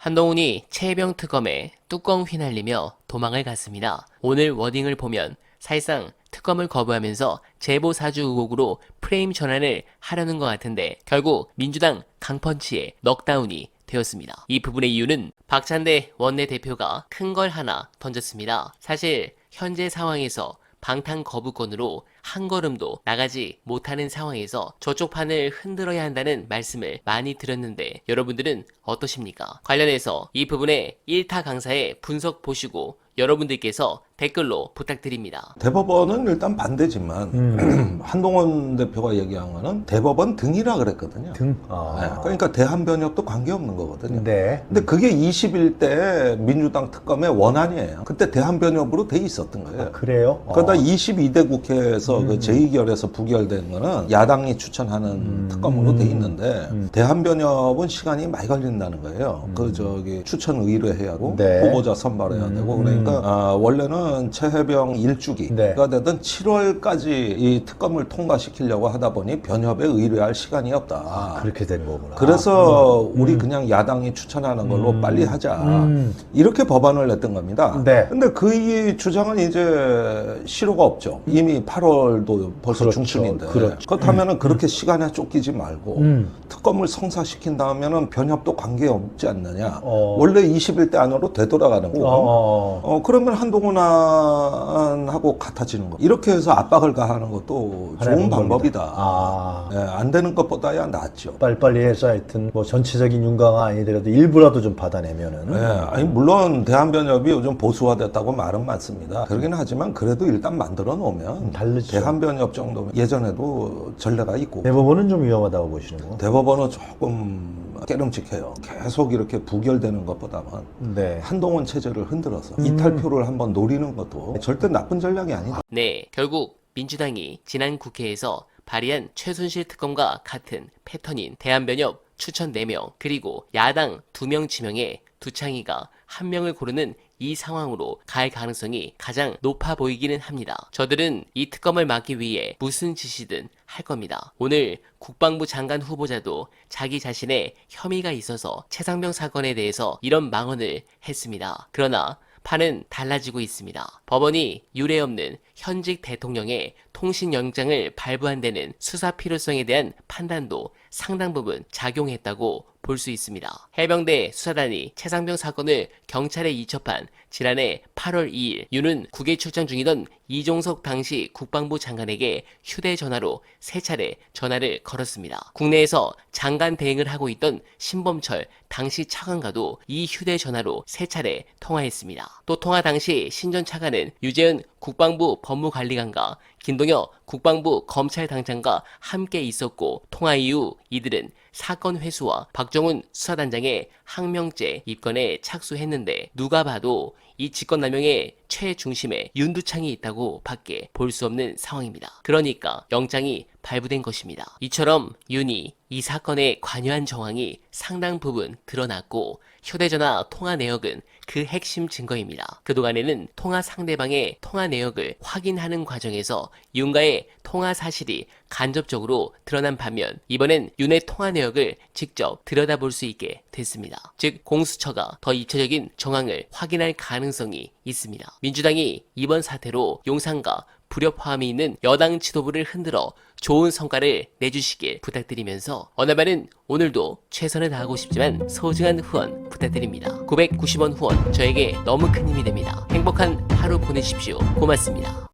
한동훈이 최혜병 특검에 뚜껑 휘날리며 도망을 갔습니다. 오늘 워딩을 보면 사실상 특검을 거부하면서 제보 사주 의혹으로 프레임 전환을 하려는 것 같은데 결국 민주당 강펀치에 넉다운이 되었습니다. 이 부분의 이유는 박찬대 원내대표가 큰 걸 하나 던졌습니다. 사실 현재 상황에서 방탄 거부권으로 한 걸음도 나가지 못하는 상황에서 저쪽 판을 흔들어야 한다는 말씀을 많이 드렸는데 여러분들은 어떠십니까? 관련해서 이 부분의 1타 강사의 분석 보시고 여러분들께서 댓글로 부탁드립니다. 대법원은 일단 반대지만 한동훈 대표가 얘기한 거는 대법원 등이라 그랬거든요. 등? 네, 그러니까 대한변협도 관계없는 거거든요. 네. 근데 그게 21대 민주당 특검의 원안이에요. 그때 대한변협으로 돼 있었던 거예요. 그래요? 그러다 22대 국회에서 그 제2결에서 부결된 거는 야당이 추천하는 특검으로 돼 있는데 대한변협은 시간이 많이 걸린다는 거예요. 추천 의뢰해야 하고 네. 후보자 선발해야 되고 그러니까 원래는 최혜병 일주기가 네. 되던 7월까지 이 특검을 통과시키려고 하다 보니 변협에 의뢰할 시간이 없다. 그렇게 된 거구나. 그래서 우리 그냥 야당이 추천하는 걸로 빨리 하자. 이렇게 법안을 냈던 겁니다. 네. 근데 그 이 주장은 이제 실효가 없죠. 이미 8월도 벌써 그렇죠. 중순인데. 그렇죠. 그렇다면은 그렇게 시간에 쫓기지 말고 특검을 성사시킨 다음에는 변협도 관계없지 않느냐. 원래 21대 안으로 되돌아가는 거고. 그러면 한동훈하고 같아지는 거. 이렇게 해서 압박을 가하는 것도 좋은 방법이다. 네, 안 되는 것보다야 낫죠. 빨리빨리 해서 하여튼 뭐 전체적인 윤곽은 아니더라도 일부라도 좀 받아내면은. 네, 아니 물론 대한변협이 요즘 보수화됐다고 말은 많습니다. 그러긴 하지만 그래도 일단 만들어 놓으면 다르죠. 대한변협 정도면 예전에도 전례가 있고. 대법원은 좀 위험하다고 보시는 거? 대법원은 조금 깨름직해요. 계속 이렇게 부결되는 것보다는 네. 한동훈 체제를 흔들어서 이탈표를 한번 노리는 것도 절대 나쁜 전략이 아니다. 네, 결국 민주당이 지난 국회에서 발의한 최순실 특검과 같은 패턴인 대한변협 추천 4명 그리고 야당 2명 지명에 두창이가 1명을 고르는 이 상황으로 갈 가능성이 가장 높아 보이기는 합니다. 저들은 이 특검을 막기 위해 무슨 짓이든 할 겁니다. 오늘 국방부 장관 후보자도 자기 자신의 혐의가 있어서 최상병 사건에 대해서 이런 망언을 했습니다. 그러나 판은 달라지고 있습니다. 법원이 유례없는 현직 대통령의 통신영장을 발부한 데는 수사 필요성에 대한 판단도 상당 부분 작용했다고 볼 수 있습니다. 해병대 수사단이 최상병 사건을 경찰에 이첩한 지난해 8월 2일 윤은 국외 출장 중이던 이종석 당시 국방부 장관에게 휴대전화로 3차례 전화를 걸었습니다. 국내에서 장관 대행을 하고 있던 신범철 당시 차관과도 이 휴대전화로 3차례 통화했습니다. 또 통화 당시 신전 차관은 유재은 국방부 법무관리관과 김동혁 국방부 검찰당장과 함께 있었고 통화 이후 이들은 사건 회수와 박정훈 수사단장의 항명죄 입건에 착수했는데 누가 봐도 이 직권남용의 최중심에 윤두창이 있다고 밖에 볼 수 없는 상황입니다. 그러니까 영장이 발부된 것입니다. 이처럼 윤이 이 사건에 관여한 정황이 상당 부분 드러났고 휴대전화 통화 내역은 그 핵심 증거입니다. 그동안에는 통화 상대방의 통화 내역을 확인하는 과정에서 윤과의 통화 사실이 간접적으로 드러난 반면 이번엔 윤의 통화 내역을 직접 들여다볼 수 있게 됐습니다. 즉 공수처가 더 입체적인 정황을 확인할 가능성이 있습니다. 민주당이 이번 사태로 용산과 불협화음이 있는 여당 지도부를 흔들어 좋은 성과를 내주시길 부탁드리면서 어나바는 오늘도 최선을 다하고 싶지만 소중한 후원 부탁드립니다. 990원 후원 저에게 너무 큰 힘이 됩니다. 행복한 하루 보내십시오. 고맙습니다.